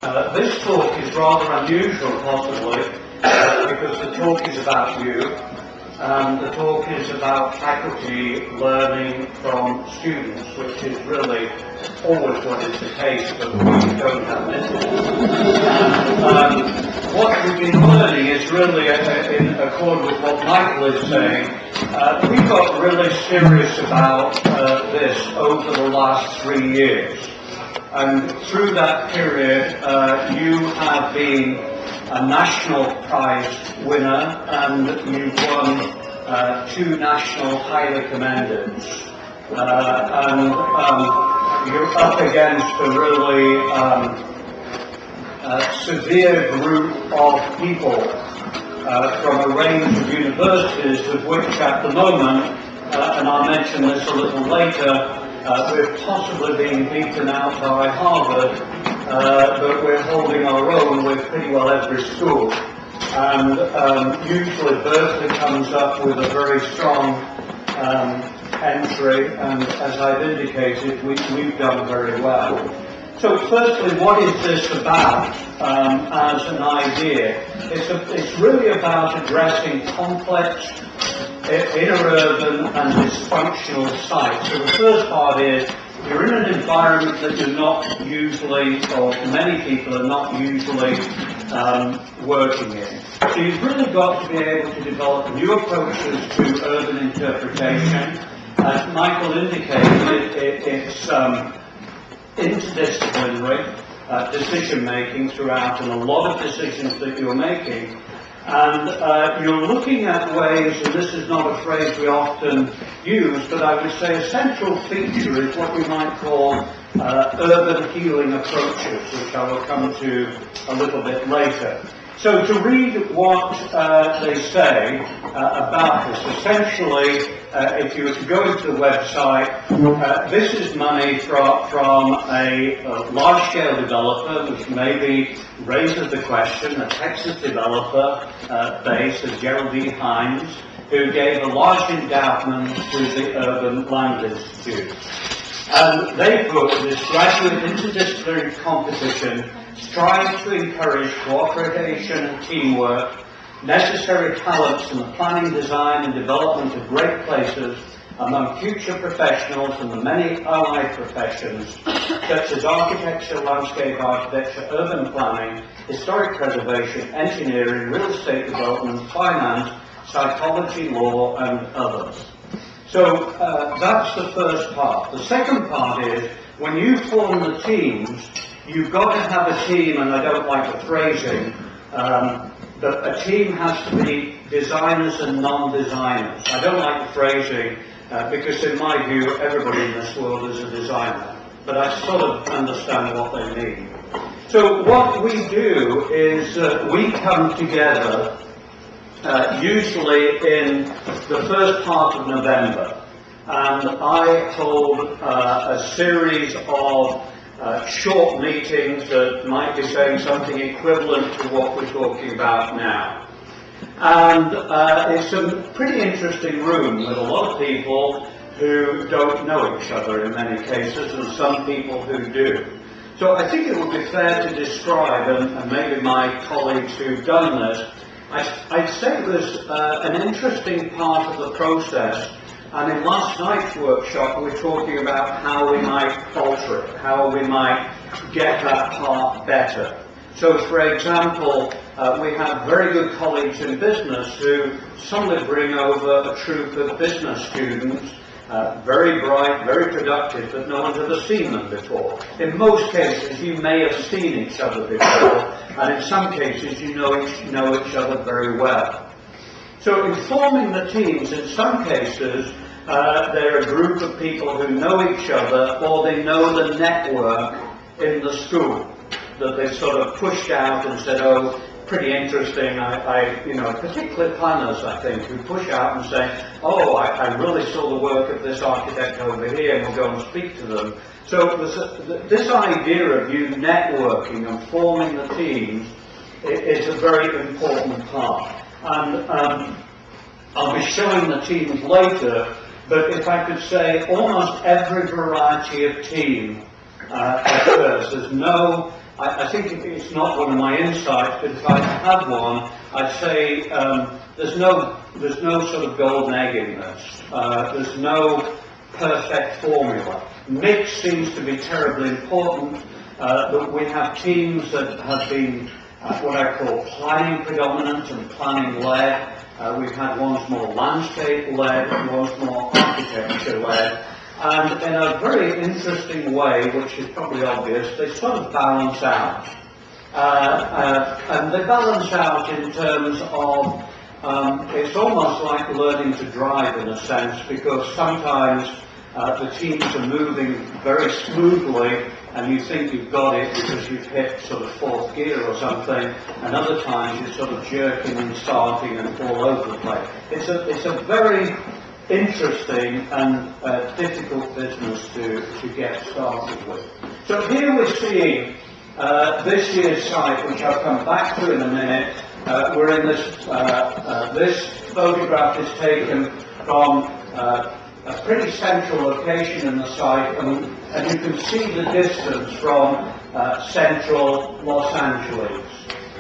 This talk is rather unusual, possibly, because the talk is about you. The talk is about faculty learning from students, which is really always what is the case, but we don't have listeners. What we've been learning is really in accord with what Michael is saying. We got really serious about this over the last 3 years. And through that period, you have been a national prize winner, and you've won 2 national highly commendeds. And you're up against a really severe group of people from a range of universities, of which at the moment, and I'll mention this a little later, we're possibly being beaten out by Harvard, but we're holding our own with pretty well every school. And usually Berkeley comes up with a very strong entry, and as I've indicated, we've done very well. So firstly, what is this about as an idea? It's really about addressing complex inner-urban and dysfunctional sites. So the first part is, you're in an environment that you're not usually, or many people are not usually working in. So you've really got to be able to develop new approaches to urban interpretation. As Michael indicated, it's interdisciplinary decision-making throughout, and a lot of decisions that you're making. And you're looking at ways, and this is not a phrase we often use, but I would say a central feature is what we might call urban healing approaches, which I will come to a little bit later. So to read what they say about this, essentially, if you were to go into the website, this is money from a large-scale developer, which maybe raises the question, a Texas developer based at Geraldine Hines, who gave a large endowment to the Urban Land Institute. And they put this graduate interdisciplinary competition strives to encourage cooperation and teamwork, necessary talents in the planning, design and development of great places among future professionals and the many allied professions such as architecture, landscape architecture, urban planning, historic preservation, engineering, real estate development, finance, psychology, law and others. So that's the first part. The second part is, when you form the teams, you've got to have a team, and I don't like the phrasing, but a team has to be designers and non-designers. I don't like the phrasing because in my view everybody in this world is a designer, but I sort of understand what they mean. So what we do is we come together usually in the first part of November, and I hold a series of short meetings that might be saying something equivalent to what we're talking about now. And it's a pretty interesting room with a lot of people who don't know each other in many cases, and some people who do. So I think it would be fair to describe, and maybe my colleagues who've done this, I'd say it was an interesting part of the process. And in last night's workshop, we were talking about how we might alter it, how we might get that part better. So, for example, we have very good colleagues in business who suddenly bring over a troop of business students, very bright, very productive, but no one's ever seen them before. In most cases, you may have seen each other before, and in some cases, you know each other very well. So in forming the teams, in some cases, they're a group of people who know each other, or they know the network in the school that they've sort of pushed out and said, oh, pretty interesting. Particularly planners, I think, who push out and say, oh, I really saw the work of this architect over here, and we'll go and speak to them. So this idea of you networking and forming the teams is a very important part. And I'll be showing the teams later, but if I could say, almost every variety of team occurs. There's no I think it's not one of my insights, but if I had one, I'd say there's no sort of golden egg in this. There's no perfect formula. Mix seems to be terribly important. But we have teams that have been what I call planning predominant and planning led. We've had ones more landscape led and ones more architecture led. And in a very interesting way, which is probably obvious, they sort of balance out. And they balance out in terms of, it's almost like learning to drive in a sense, because sometimes the teams are moving very smoothly and you think you've got it because you've hit sort of fourth gear or something, and other times you're sort of jerking and starting and all over the place. It's a very interesting and difficult business to get started with. So here we're seeing this year's site, which I'll come back to in a minute. We're in this photograph is taken from a pretty central location in the site, and you can see the distance from central Los Angeles,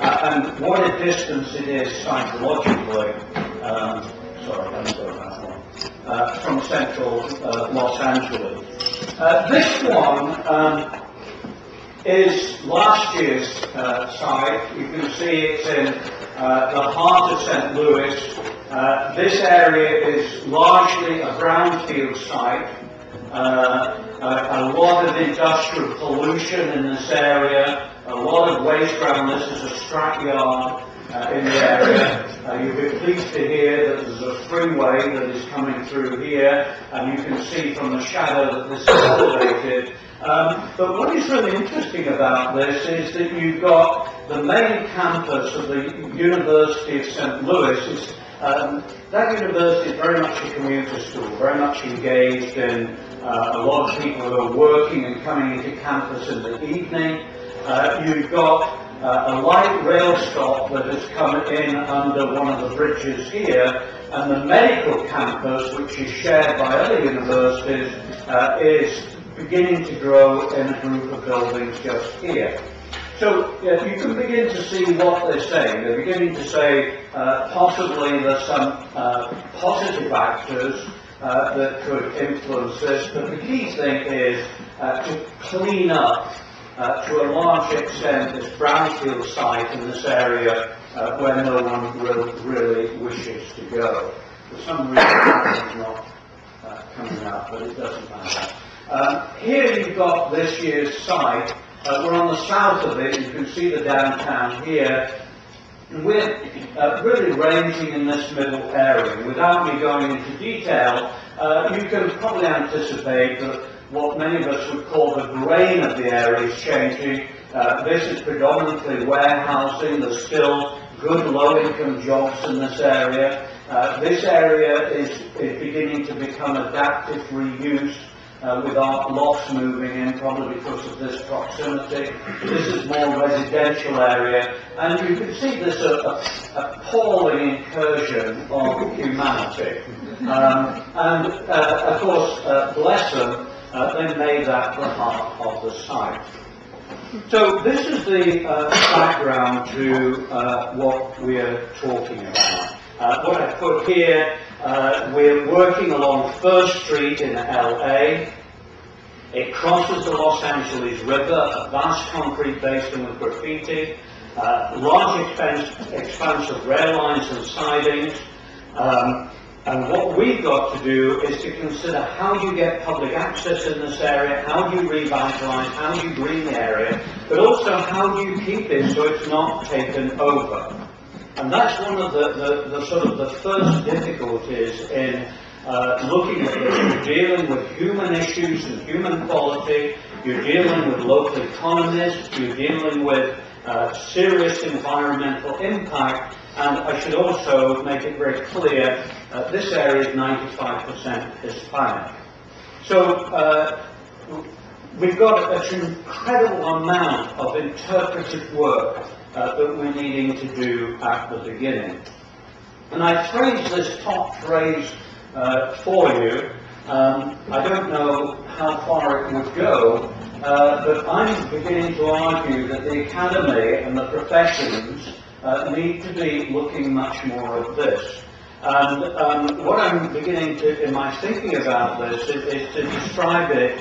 and what a distance it is psychologically. Sorry, I didn't go that one. From central Los Angeles. This one is last year's site. You can see it's in the heart of St. Louis. This area is largely a brownfield site. A lot of industrial pollution in this area, a lot of waste ground. This is a scrap yard in the area. You'll be pleased to hear that there's a freeway that is coming through here, and you can see from the shadow that this is elevated. But what is really interesting about this is that you've got the main campus of the University of St. Louis. That university is very much a commuter school, very much engaged in a lot of people who are working and coming into campus in the evening. You've got a light rail stop that has come in under one of the bridges here, and the medical campus, which is shared by other universities, is beginning to grow in a group of buildings just here. So you can begin to see what they're saying. They're beginning to say possibly there's some positive factors that could influence this, but the key thing is to clean up to a large extent this brownfield site in this area where no one really wishes to go. For some reason that is not coming out, but it doesn't matter. Here you've got this year's site. We're on the south of it. You can see the downtown here. And we're really ranging in this middle area. Without me going into detail, you can probably anticipate that what many of us would call the grain of the area is changing. This is predominantly warehousing. There's still good low-income jobs in this area. This area is beginning to become adaptive reuse. With our lots moving in, probably because of this proximity. This is more residential area, and you can see this appalling incursion of humanity. And of course, bless them, they made that the heart of the site. So this is the background to what we're talking about. What I put here, we're working along First Street in LA. It crosses the Los Angeles River, a vast concrete basin with graffiti, large expanse of rail lines and sidings. And what we've got to do is to consider how do you get public access in this area, how do you revitalise, how do you green the area, but also how do you keep it so it's not taken over. And that's one of the sort of the first difficulties in looking at this. You're dealing with human issues and human quality, you're dealing with local economies, you're dealing with serious environmental impact, and I should also make it very clear, this area is 95% Hispanic. So we've got an incredible amount of interpretive work that we're needing to do at the beginning. And I phrased this top phrase for you. I don't know how far it would go, but I'm beginning to argue that the academy and the professions need to be looking much more at this. And what I'm beginning to, in my thinking about this, is to describe it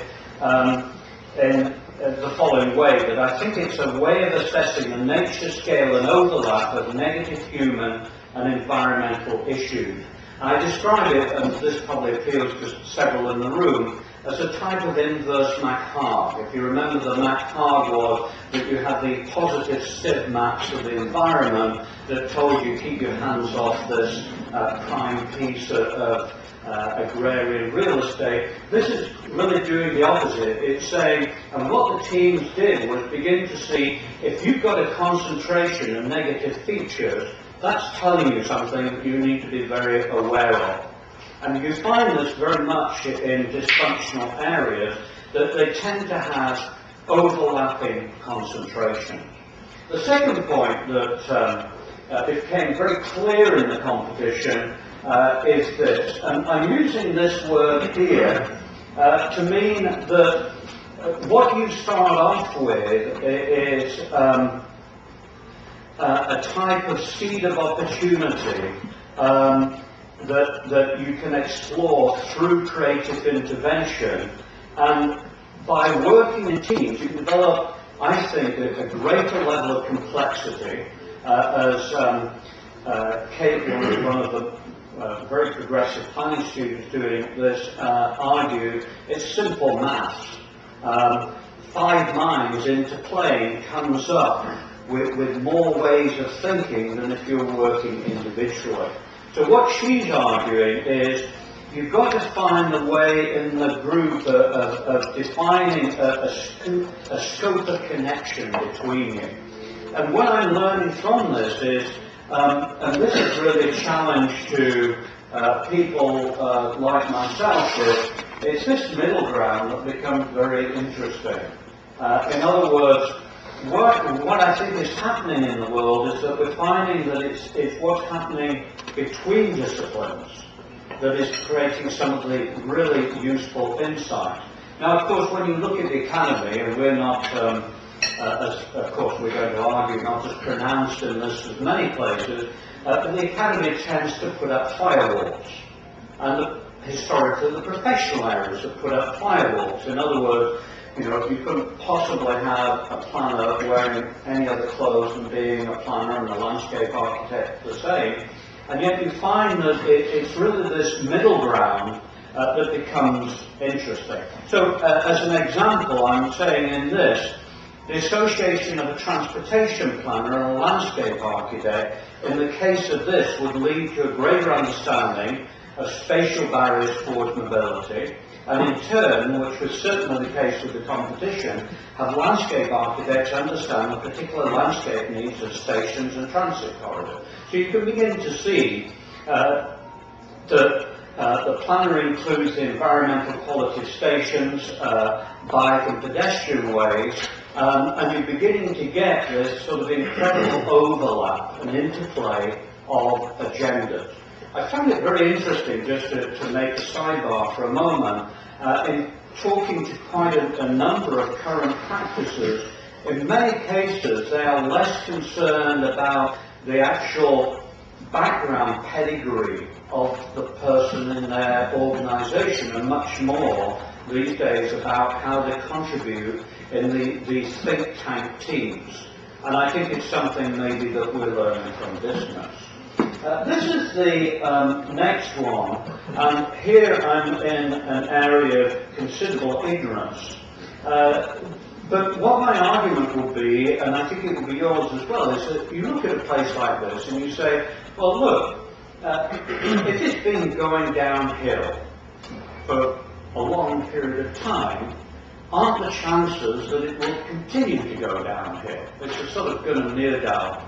in the following way, that I think it's a way of assessing the nature, scale and overlap of negative human and environmental issues. I describe it, and this probably appeals to several in the room, as a type of inverse MacHarg. If you remember, the MacHarg was that you had the positive sieve maps of the environment that told you keep your hands off this prime piece of agrarian real estate. This is really doing the opposite. It's saying, and what the teams did was begin to see if you've got a concentration of negative features, that's telling you something that you need to be very aware of. And you find this very much in dysfunctional areas, that they tend to have overlapping concentration. The second point that became very clear in the competition is this, and I'm using this word here to mean that what you start off with is a type of seed of opportunity that you can explore through creative intervention, and by working in teams you can develop, I think, a greater level of complexity. As Kate, one of the very progressive planning students doing this, argued, it's simple maths. 5 minds into playing comes up with more ways of thinking than if you're working individually. So what she's arguing is you've got to find a way in the group of defining a scope of connection between you. And what I'm learning from this is, and this is really a challenge to people like myself, it's this middle ground that becomes very interesting. In other words, what I think is happening in the world is that we're finding that it's what's happening between disciplines that is creating some of the really useful insight. Now, of course, when you look at the academy, and we're not, as of course we're going to argue, not as pronounced in this as many places, but the academy tends to put up firewalls. And historically, the professional areas have put up firewalls. In other words, you couldn't possibly have a planner wearing any other clothes than being a planner and a landscape architect the same. And yet you find that it's really this middle ground that becomes interesting. So, as an example, I'm saying in this, the association of a transportation planner and a landscape architect, in the case of this, would lead to a greater understanding of spatial barriers towards mobility, and in turn, which was certainly the case with the competition, have landscape architects understand the particular landscape needs of stations and transit corridors. So you can begin to see that the planner includes the environmental quality of stations, bike and pedestrian ways, and you're beginning to get this sort of incredible overlap and interplay of agendas. I found it very interesting, just to make a sidebar for a moment, in talking to quite a number of current practices. In many cases, they are less concerned about the actual background pedigree of the person in their organisation, and much more these days about how they contribute in these think tank teams. And I think it's something maybe that we're learning from business. This is the next one, and here I'm in an area of considerable ignorance. But what my argument will be, and I think it will be yours as well, is that you look at a place like this and you say, well look, if it's been going downhill for a long period of time, aren't the chances that it will continue to go downhill? It's a sort of good and near down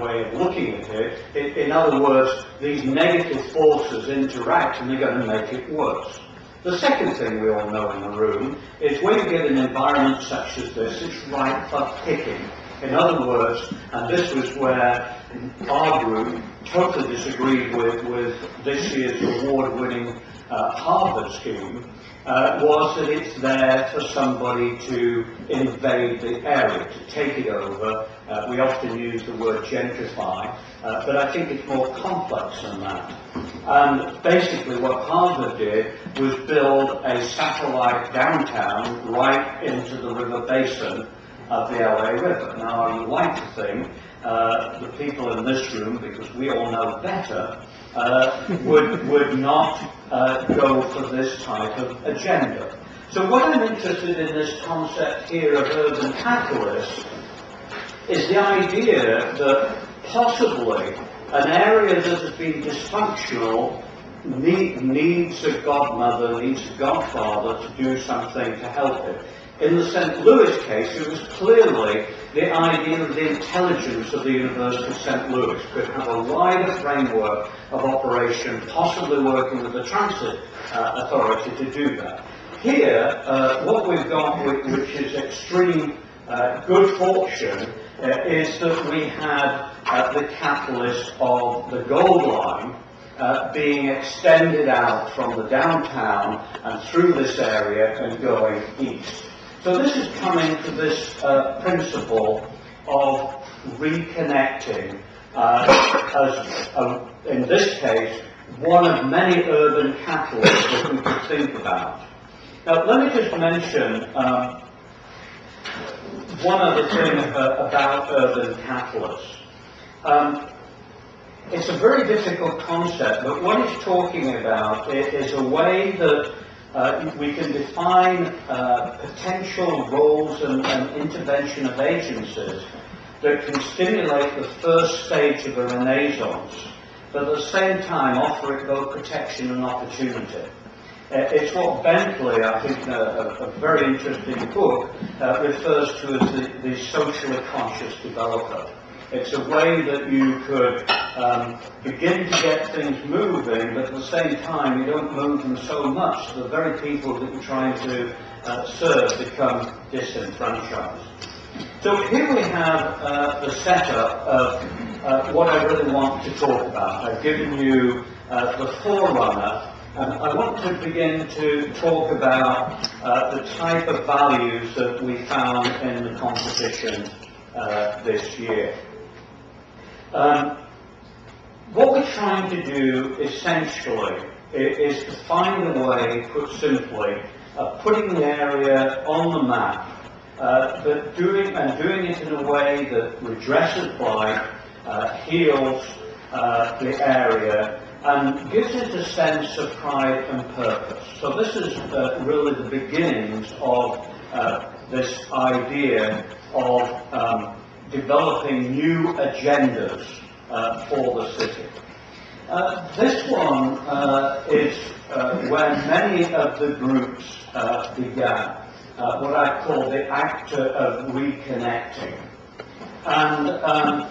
way of looking at it. In other words, these negative forces interact and they're going to make it worse. The second thing we all know in the room is when you get an environment such as this, it's ripe for picking. In other words, and this was where our group totally disagreed with this year's award-winning Harvard scheme, was that it's there for somebody to invade the area, to take it over. We often use the word gentrify, but I think it's more complex than that. And basically what Harvard did was build a satellite downtown right into the river basin of the LA River. Now I would like to think the people in this room, because we all know better, would not go for this type of agenda. So what I'm interested in this concept here of urban catalyst is the idea that possibly an area that has been dysfunctional needs a godmother, needs a godfather to do something to help it. In the St. Louis case, it was clearly the idea of the intelligence of the University of St. Louis could have a wider framework of operation, possibly working with the transit authority to do that. Here, what we've got, which is extreme good fortune, is that we had the catalyst of the Gold Line being extended out from the downtown and through this area and going east. So this is coming to this principle of reconnecting as, in this case, one of many urban catalysts that we could think about. Now, let me just mention one other thing about urban catalysts. It's a very difficult concept, but what it's talking about is a way that we can define potential roles and intervention of agencies that can stimulate the first stage of a renaissance, but at the same time offer it both protection and opportunity. It's what Bentley, I think, a very interesting book, refers to as the socially conscious developer. It's a way that you could begin to get things moving, but at the same time you don't move them so much that the very people that you're trying to serve become disenfranchised. So here we have the setup of what I really want to talk about. I've given you the forerunner, and I want to begin to talk about the type of values that we found in the competition this year. What we're trying to do essentially is to find a way, put simply, of putting the area on the map, but doing it in a way that redresses blight, heals the area, and gives it a sense of pride and purpose. So this is really the beginnings of this idea of developing new agendas for the city. This one is where many of the groups began, what I call the act of reconnecting. And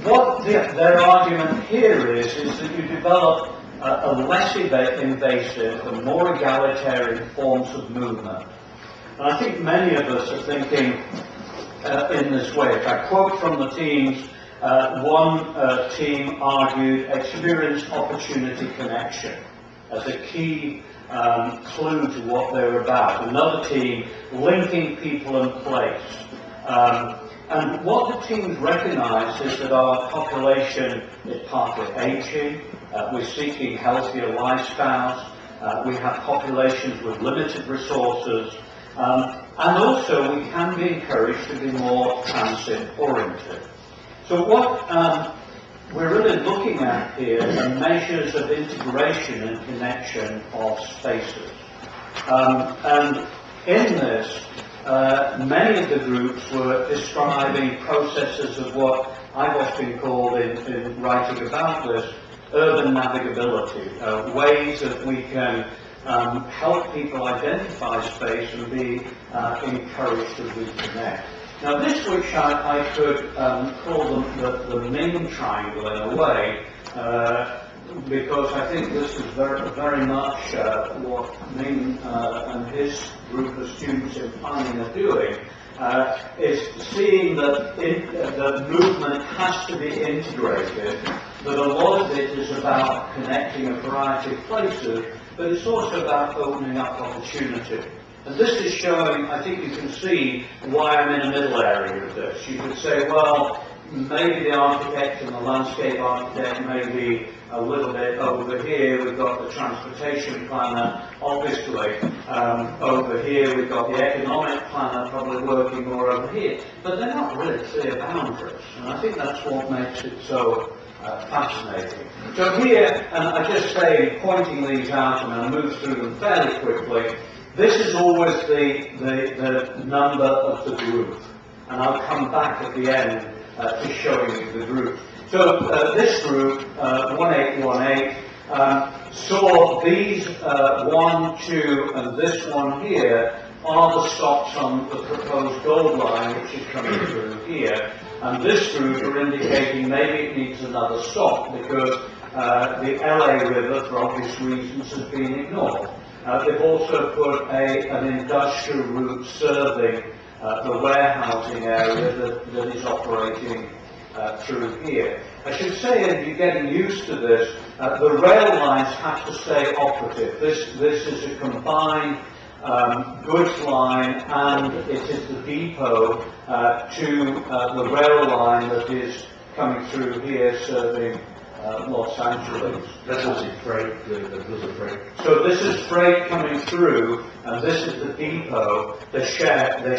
what their argument here is that you develop a less invasive and more egalitarian forms of movement. And I think many of us are thinking in this way. If I quote from the teams, one team argued experience, opportunity, connection as a key clue to what they're about. Another team, linking people and place. And what the teams recognise is that our population is partly aging, we're seeking healthier lifestyles, we have populations with limited resources, and also we can be encouraged to be more transit-oriented. So what we're really looking at here are measures of integration and connection of spaces. And in this, many of the groups were describing processes of what I've often called, in writing about this, urban navigability, ways that we can help people identify space and be encouraged to reconnect. Now this, which I could call the Ming triangle in a way, because I think this is very much what Ming and his group of students in planning are doing, is seeing that the movement has to be integrated, that a lot of it is about connecting a variety of places, but it's also about opening up opportunity. And this is showing, I think you can see why I'm in a middle area of this. You could say, well, maybe the architect and the landscape architect may be a little bit over here. We've got the transportation planner, obviously. Over here we've got the economic planner probably working more over here. But they're not really clear boundaries. And I think that's what makes it so fascinating. So here, and I just say, pointing these out, and I'll move through them fairly quickly, this is always the number of the group. And I'll come back at the end to showing you the group. So this group, 1818, saw these 1, 2, and this one here are the stops on the proposed gold line, which is coming through here. And this group are indicating maybe it needs another stop because the LA River, for obvious reasons, has been ignored. They've also put an industrial route serving the warehousing area that is operating through here. I should say, if you're getting used to this, the rail lines have to stay operative. This is a combined goods line, and it is the depot to the rail line that is coming through here serving Los Angeles. That's also freight, those are freight. So this is freight coming through, and this is the depot. They share the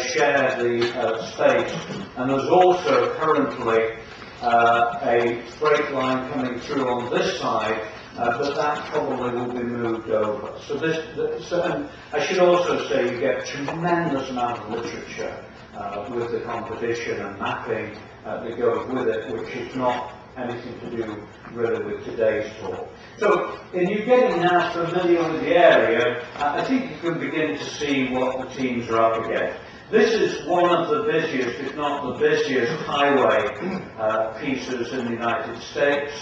space, and there's also currently a freight line coming through on this side, but that probably will be moved over. So and I should also say you get a tremendous amount of literature with the competition and mapping that goes with it, which is not anything to do really with today's talk. So, in you getting now familiar with the area, I think you can begin to see what the teams are up against. This is one of the busiest, if not the busiest, highway pieces in the United States.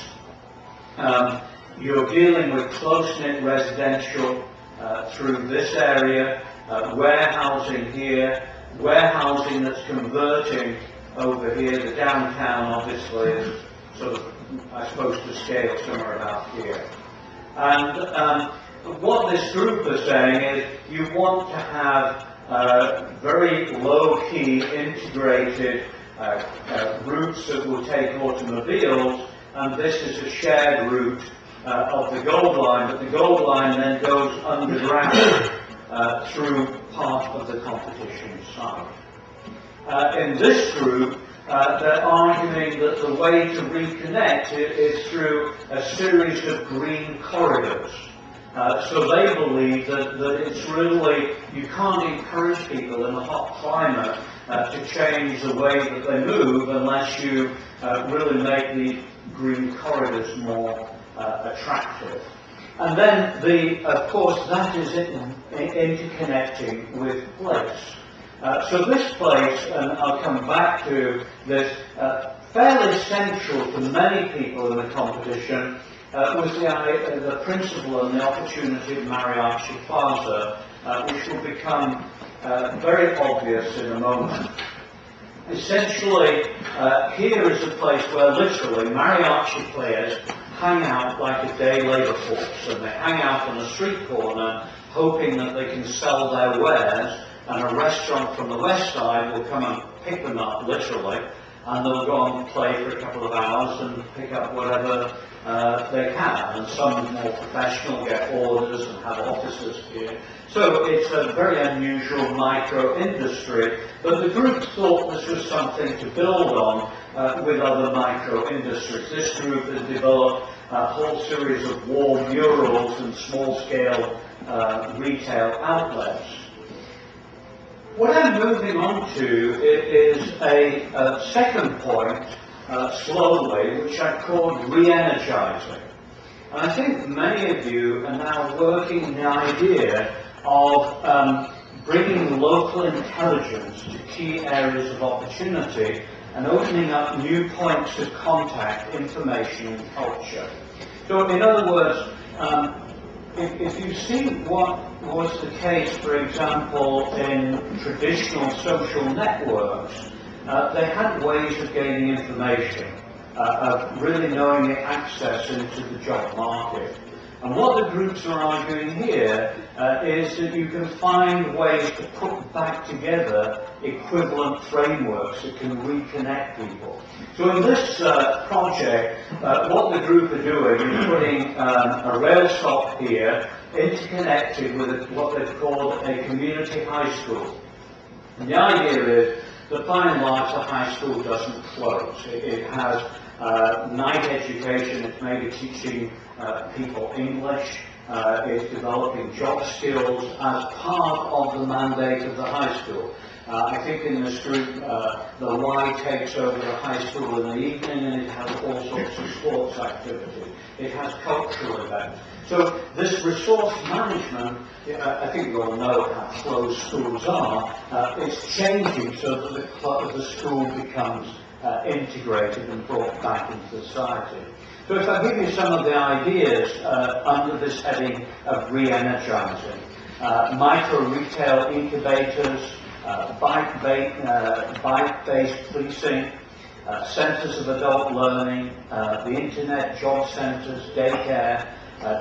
You're dealing with close-knit residential through this area, warehousing here, warehousing that's converting over here. The downtown obviously is sort of, I suppose, to scale somewhere about here. And what this group is saying is you want to have very low-key integrated routes that will take automobiles, and this is a shared route of the Gold Line, but the Gold Line then goes underground through part of the competition site. In this group, they're arguing that the way to reconnect is through a series of green corridors. So they believe that it's really, you can't encourage people in a hot climate to change the way that they move unless you really make the green corridors more attractive. And then, of course, that is interconnecting with place. So this place, and I'll come back to this, fairly central to many people in the competition, was the principle and the opportunity of Mariachi Plaza, which will become very obvious in a moment. Essentially, here is a place where literally mariachi players hang out like a day labour force, and they hang out on a street corner hoping that they can sell their wares, and a restaurant from the west side will come and pick them up literally, and they'll go on and play for a couple of hours and pick up whatever they can. And some more professional get orders and have offices here. So it's a very unusual micro-industry, but the group thought this was something to build on with other micro-industries. This group has developed a whole series of wall murals and small-scale retail outlets. What I'm moving on to is a second point, slowly, which I called re-energizing. And I think many of you are now working the idea of bringing local intelligence to key areas of opportunity and opening up new points of contact, information and culture. So in other words, if you see what was the case, for example, in traditional social networks, they had ways of gaining information, of really knowing the access into the job market. And what the groups are arguing here is that you can find ways to put back together equivalent frameworks that can reconnect people. So in this project, what the group are doing is putting a rail stop here interconnected with what they've called a community high school. And the idea is that by and large the high school doesn't close. It has night education, it's maybe teaching people English, it's developing job skills as part of the mandate of the high school. I think in this group, the Y takes over the high school in the evening, and it has all sorts of sports activities. It has cultural events. So this resource management, I think you all know how closed schools are, it's changing so that the school becomes integrated and brought back into society. So if I give you some of the ideas under this heading of re-energizing, micro-retail incubators, bike-based policing, centres of adult learning, the internet, job centres, daycare,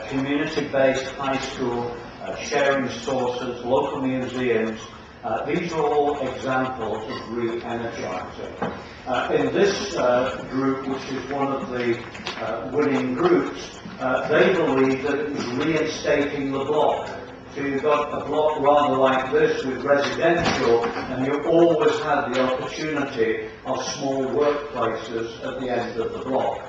community-based high school, sharing sources, local museums. These are all examples of re-energizing. In this group, which is one of the winning groups, they believe that it was reinstating the block. So you've got a block rather like this with residential, and you always had the opportunity of small workplaces at the end of the block.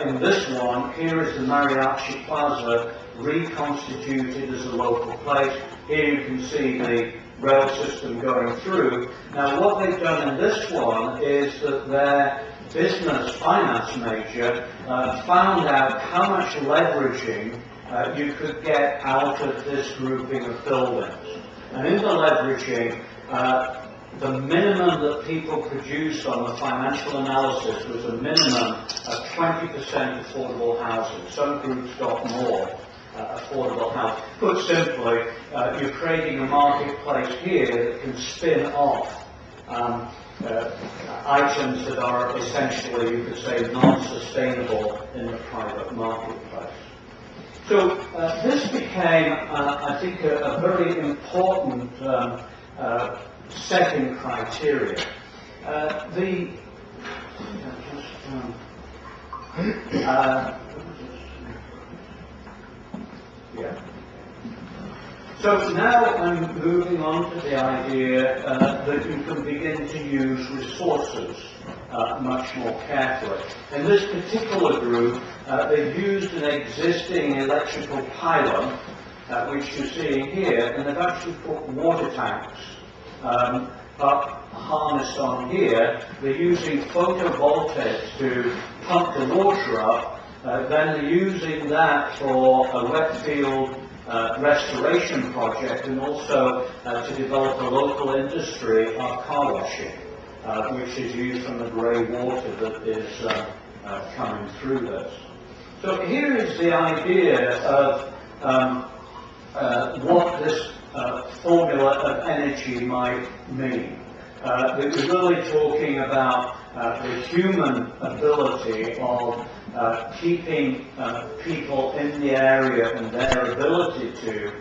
In this one, here is the Mariachi Plaza reconstituted as a local place. Here you can see the rail system going through. Now what they've done in this one is that their business finance major found out how much leveraging you could get out of this grouping of buildings. And in the leveraging, the minimum that people produced on the financial analysis was a minimum of 20% affordable housing. Some groups got more affordable housing. Put simply, you're creating a marketplace here that can spin off items that are essentially, you could say, non-sustainable in the private marketplace. So this became, I think, a very important setting criteria. So now I'm moving on to the idea that you can begin to use resources much more carefully. In this particular group, they've used an existing electrical pylon, which you're seeing here, and they've actually put water tanks up harnessed on here. They're using photovoltaics to pump the water up, then they're using that for a wet field restoration project, and also to develop a local industry of car washing, which is used from the grey water that is coming through this. So here is the idea of what this formula of energy might mean. We're really talking about the human ability of keeping people in the area and their ability to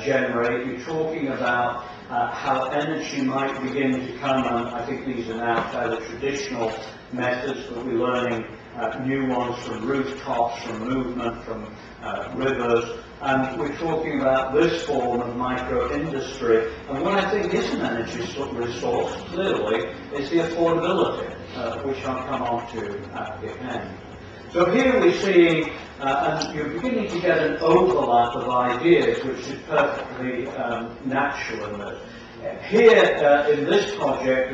generate. You're talking about how energy might begin to come, and I think these are now fairly traditional methods, but we're learning new ones from rooftops, from movement, from rivers, and we're talking about this form of micro-industry. And what I think is an energy resource, clearly, is the affordability, which I'll come on to at the end. So here we're seeing, and you're beginning to get an overlap of ideas, which is perfectly natural in this. Here, in this project,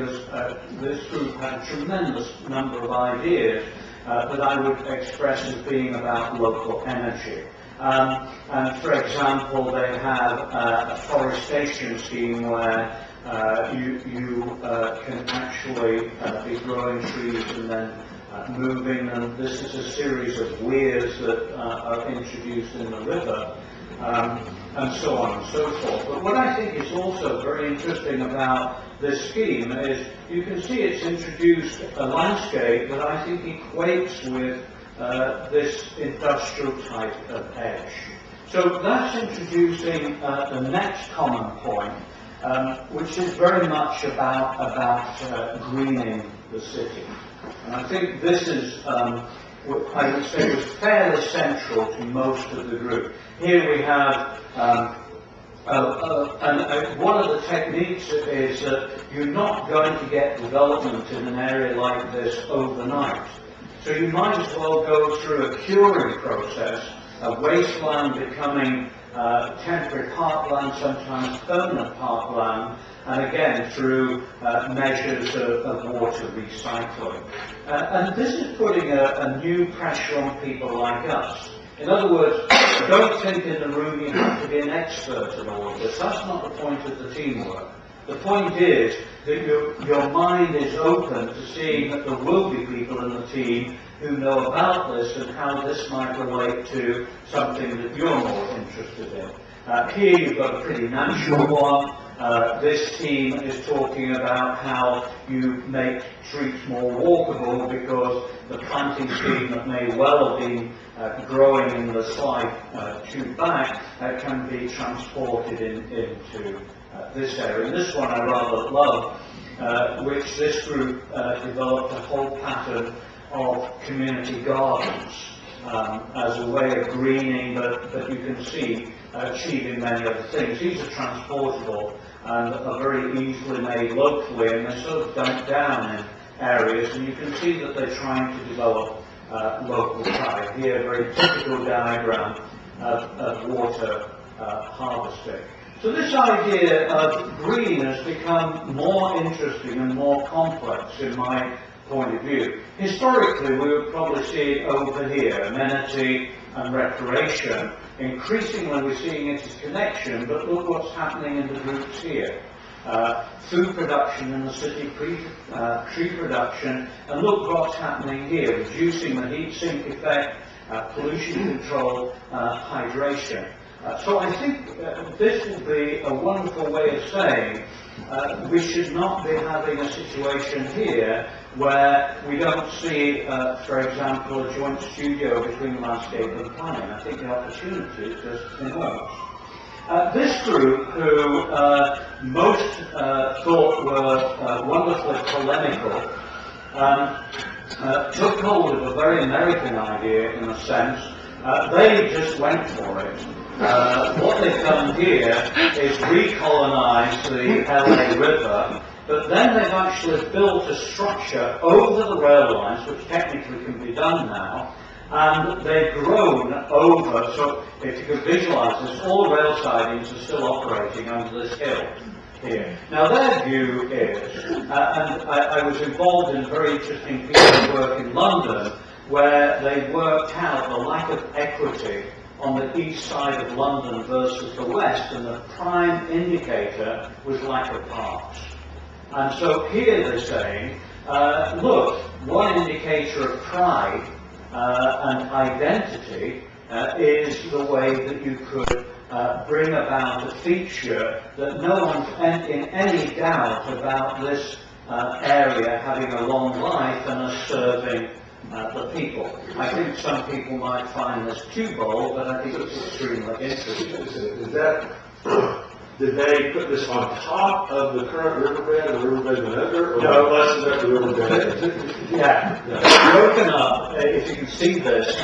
this group had a tremendous number of ideas that I would express as being about local energy. And for example, they have a forestation scheme where you can actually be growing trees and then moving them. This is a series of weirs that are introduced in the river, and so on and so forth. But what I think is also very interesting about this scheme is you can see it's introduced a landscape that I think equates with this industrial type of edge. So that's introducing the next common point, which is very much about greening the city. And I think this is, what I would say, was fairly central to most of the group. Here we have, one of the techniques is that you're not going to get development in an area like this overnight. So you might as well go through a curing process, a wasteland becoming temporary parkland, sometimes permanent parkland, and again through measures of water recycling. And this is putting a new pressure on people like us. In other words, don't think in the room you have to be an expert in all of this. That's not the point of the teamwork. The point is that your mind is open to seeing that there will be people in the team who know about this and how this might relate to something that you're more interested in. Here you've got a pretty natural one. This team is talking about how you make streets more walkable because the planting scheme that may well have been growing in the slide tube back can be transported into this area. And this one I rather love, which this group developed a whole pattern of community gardens as a way of greening, but you can see achieving many other things. These are transportable and are very easily made locally, and they're sort of dumped down in areas, and you can see that they're trying to develop local pride. Here, a very typical diagram of water harvesting. So this idea of green has become more interesting and more complex in my point of view. Historically, we would probably see it over here, amenity and recreation. Increasingly, we're seeing it as connection, but look what's happening in the groups here. Food production in the city, tree production, and look what's happening here, reducing the heat sink effect, pollution control, hydration. So I think this will be a wonderful way of saying we should not be having a situation here where we don't see, for example, a joint studio between landscape and planning. I think the opportunity is just enormous. This group, who most thought were wonderfully polemical, took hold of a very American idea in a sense. They just went for it. What they've done here is recolonize the LA River, but then they've actually built a structure over the rail lines, which technically can be done now, and they've grown over, so if you can visualize this, all the rail sidings are still operating under this hill here. Now their view is, and I was involved in a very interesting piece of work in London, where they worked out the lack of equity on the east side of London versus the west, and the prime indicator was lack of parks. And so here they're saying, look, one indicator of pride and identity is the way that you could bring about a feature that no one's in any doubt about this area having a long life and us serving the people. I think some people might find this too bold, but I think it's extremely interesting. Is that, did they put this on top of the current riverbed, the riverbed meander, or No, less than the riverbed? Yeah, broken up, if you can see this,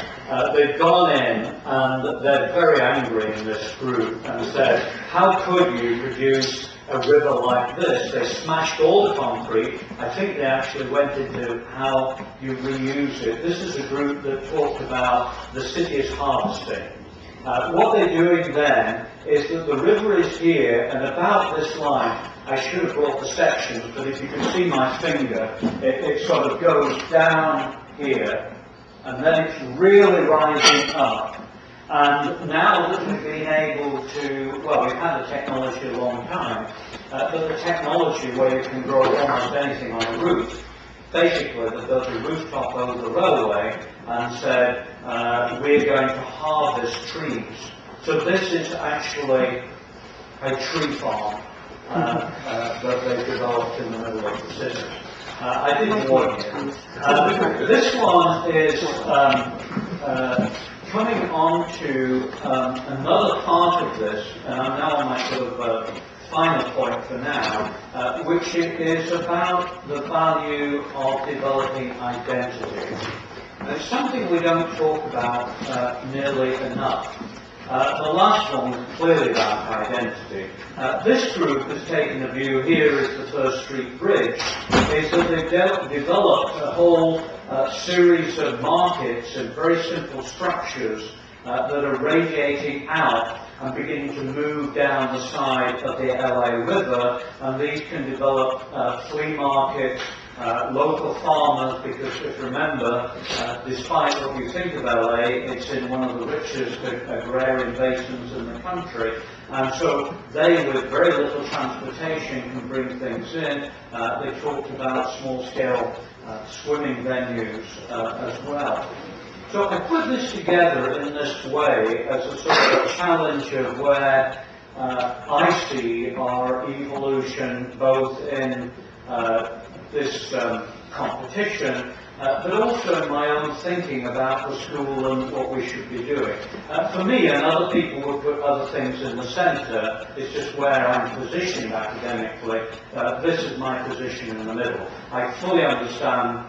they've gone in and they're very angry in this group and said, how could you produce a river like this? They smashed all the concrete. I think they actually went into how you reuse it. This is a group that talked about the city is harvesting. What they're doing then is that the river is here, and about this line, I should have brought the sections, but if you can see my finger, it sort of goes down here, and then it's really rising up. And now that we've been able to, well, we've had the technology a long time, but the technology where you can grow almost anything on a roof, basically they built a rooftop over the railway and said, we're going to harvest trees. So this is actually a tree farm that they developed in the middle of the city. I didn't warn you. This one is coming on to another part of this, and I'm now on my sort of final point for now, which is about the value of developing identity. And it's something we don't talk about nearly enough. The last one was clearly about identity. This group has taken a view, here is the First Street Bridge, is that they've developed a whole series of markets and very simple structures that are radiating out and beginning to move down the side of the LA River, and these can develop flea markets, local farmers, because if you remember, despite what you think of LA, it's in one of the richest agrarian basins in the country, and so they, with very little transportation, can bring things in. They talked about small-scale swimming venues as well. So I put this together in this way as a sort of a challenge of where I see our evolution, both in this competition, but also in my own thinking about the school and what we should be doing. For me, and other people would put other things in the centre, it's just where I'm positioned academically. This is my position in the middle. I fully understand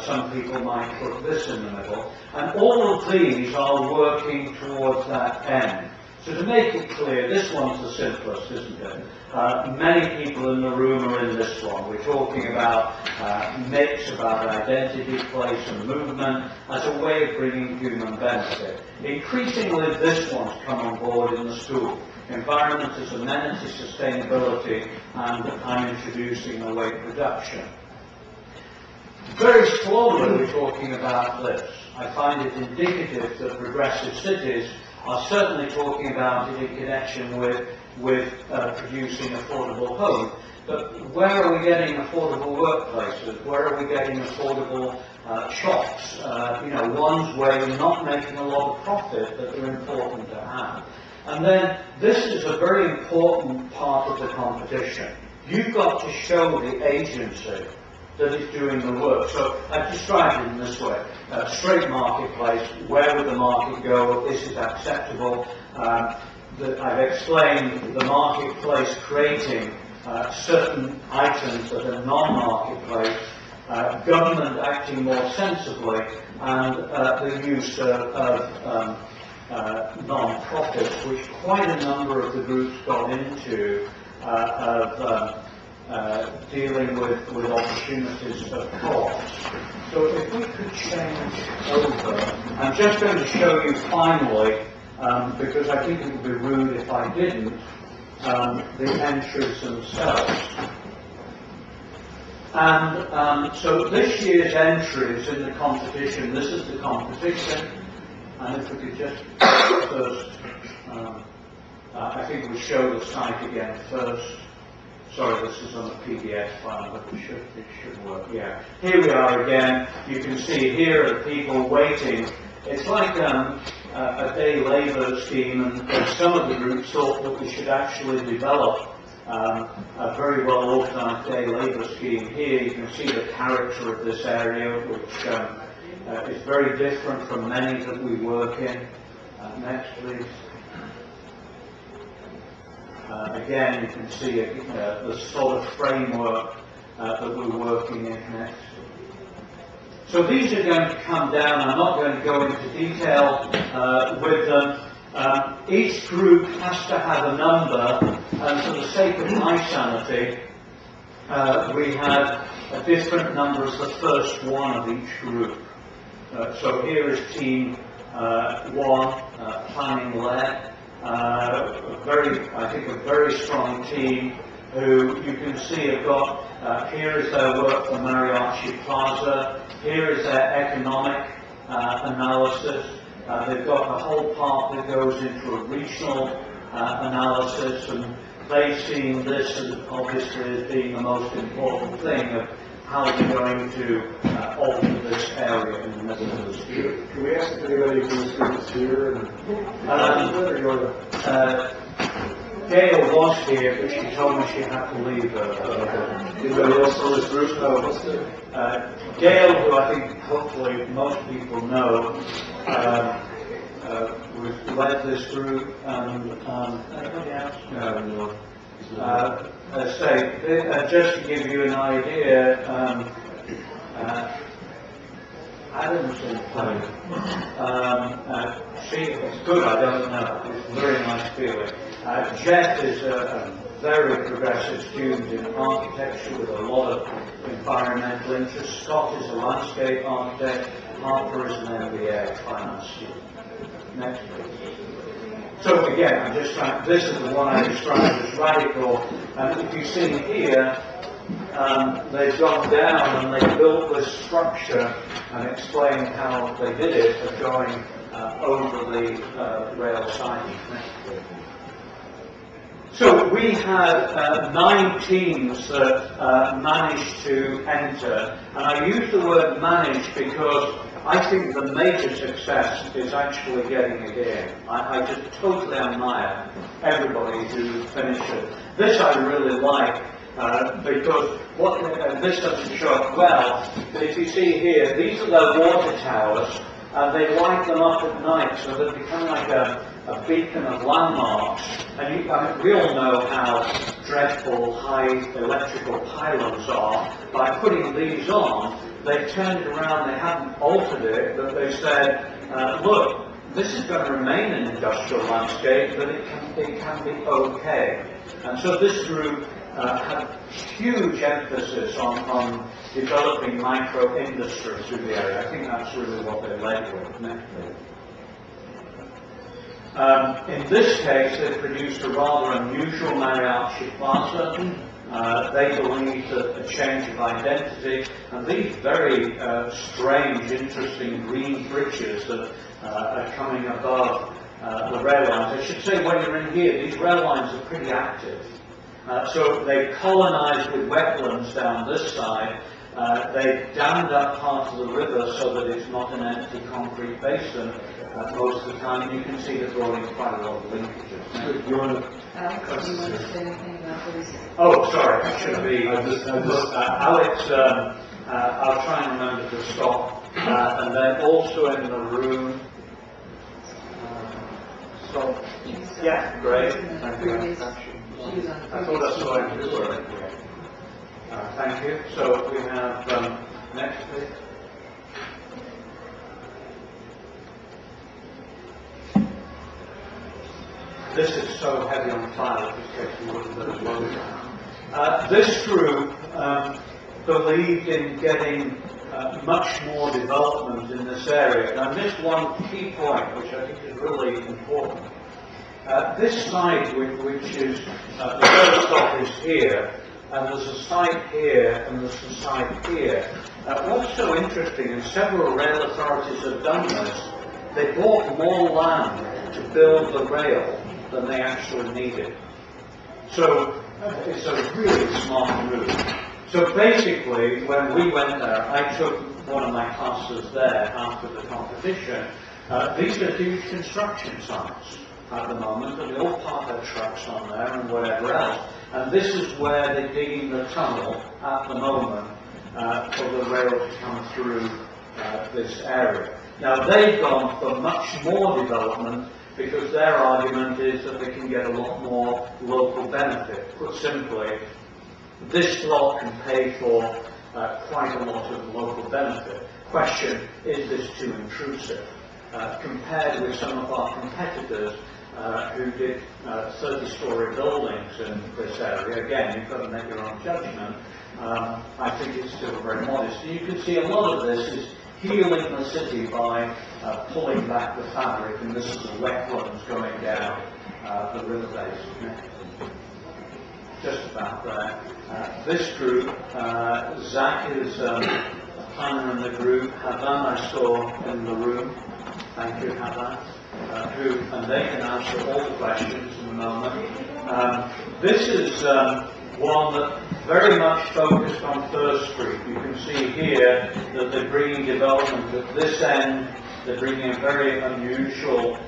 some people might put this in the middle, and all of these are working towards that end. So to make it clear, this one's the simplest, isn't it? Many people in the room are in this one. We're talking about mix, about identity, place and movement as a way of bringing human benefit. Increasingly, this one's come on board in the school. Environment as amenity, sustainability, and I'm introducing awake production. Very slowly we're talking about this. I find it indicative that progressive cities are certainly talking about it in connection with producing affordable homes. But where are we getting affordable workplaces? Where are we getting affordable shops? Ones where you're not making a lot of profit that are important to have. And then this is a very important part of the competition. You've got to show the agency that is doing the work. So I've described it in this way. Straight marketplace, where would the market go? This is acceptable. I've explained the marketplace creating certain items that are non-marketplace, government acting more sensibly, and the use of non-profits, which quite a number of the groups got into, dealing with opportunities of cost. So if we could change over, I'm just going to show you finally, because I think it would be rude if I didn't, the entries themselves. And so this year's entries in the competition, this is the competition, and if we could just first, I think we show the site again first. Sorry, this is on a PDF file, but it should work. Yeah. Here we are again. You can see here are people waiting. It's like a day labour scheme, and some of the groups thought that we should actually develop a very well organised day labour scheme. Here you can see the character of this area, which is very different from many that we work in. Next, please. Again, you can see the sort of framework that we're working in next. So these are going to come down. I'm not going to go into detail with them. Each group has to have a number, and for the sake of my sanity, we had a different number as the first one of each group. So here is team 1, planning led. I think a very strong team who you can see have got, here is their work for Mariachi Plaza, here is their economic analysis, they've got a whole part that goes into a regional analysis, and they've seen this as obviously as being the most important thing of how we're going to alter this area in the middle of the street. Can we ask if anybody from this group is here? Gail was here, but she told me she had to leave early. Anybody else on this group? Gail, who I think hopefully most people know, we've led this group, and anybody else? No. Just to give you an idea, Adam's in play. It's good, I don't know. It's a very nice feeling. Jeff is a very progressive student in architecture with a lot of environmental interest. Scott is a landscape architect. Harper is an MBA finance student. Next, please. So again, I'm just trying, this is the one I described as radical. And if you see here, they've gone down and they built this structure and explained how they did it of going over the rail siding. So we had 9 teams that managed to enter, and I use the word manage because I think the major success is actually getting it in. I just totally admire everybody who finished it. This I really like because this doesn't show up well, but if you see here, these are the water towers, and they light them up at night, so they become like a beacon of landmarks. And we all know how dreadful high electrical pylons are. By putting these on, they turned it around, they haven't altered it, but they said, look, this is going to remain an industrial landscape, but it can be okay. And so this group had huge emphasis on developing micro-industry through the area. I think that's really what they led with. Next, please. In this case, they produced a rather unusual mariachi plaza. They believed a change of identity, and these very strange, interesting green bridges that are coming above the rail lines. I should say, when you're in here, these rail lines are pretty active. So they colonized with wetlands down this side. They dammed up part of the river so that it's not an empty concrete basin most of the time. You can see the drawing quite a lot of linkages. You want Alex, do you want to say anything about this? Oh, sorry, I should be. Alex, I'll try and remember to stop. And then also in the room. Yeah, great. Thank you. I thought I saw him before. Thank you. So we have next, please. This is so heavy on file, it just takes me a little bit of longer. This group believed in getting much more development in this area. And I missed one key point, which I think is really important. This site, which is, the first stop is here, and there's a site here, and there's a site here. What's so interesting, and several rail authorities have done this, they bought more land to build the rail than they actually needed. So it's a really smart move. So basically, when we went there, I took one of my classes there after the competition. These are huge construction sites at the moment, and they all park their trucks on there and whatever else. And this is where they're digging the tunnel at the moment for the rail to come through this area. Now they've gone for much more development because their argument is that they can get a lot more local benefit. Put simply, this block can pay for quite a lot of local benefit. Question, is this too intrusive? Compared with some of our competitors who did 30-story buildings in this area, again, you've got to make your own judgment. I think it's still very modest. And you can see a lot of this is healing the city by pulling back the fabric, and this is the wetlands going down the river basin. Just about there. This group, Zach is a planner in the group. Havan I saw in the room. Thank you, Havan. And they can answer all the questions in a moment. This is one that very much focused on First Street. You can see here that they're bringing development at this end. They're bringing a very unusual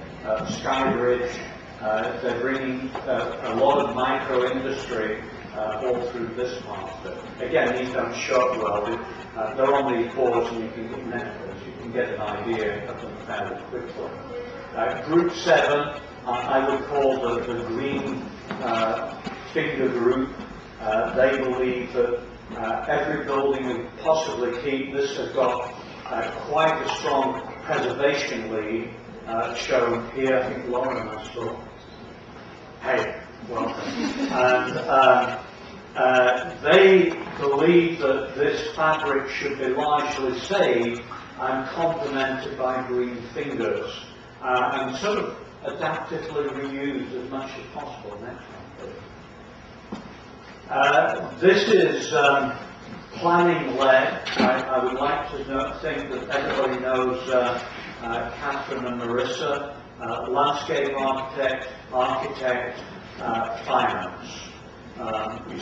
sky bridge They're bringing a lot of micro-industry all through this part of it. Again, these don't show up well. They're on these boards and you can get an idea of them fairly quickly. Group 7, I would call the green finger group. They believe that every building we possibly keep, this has got quite a strong preservation lead shown here. I think Lauren has thought. Hey, welcome. And they believe that this fabric should be largely saved and complemented by green fingers and sort of adaptively reused as much as possible. Next one. This is planning led. I would like to think that everybody knows Catherine and Marissa, landscape architect, finance.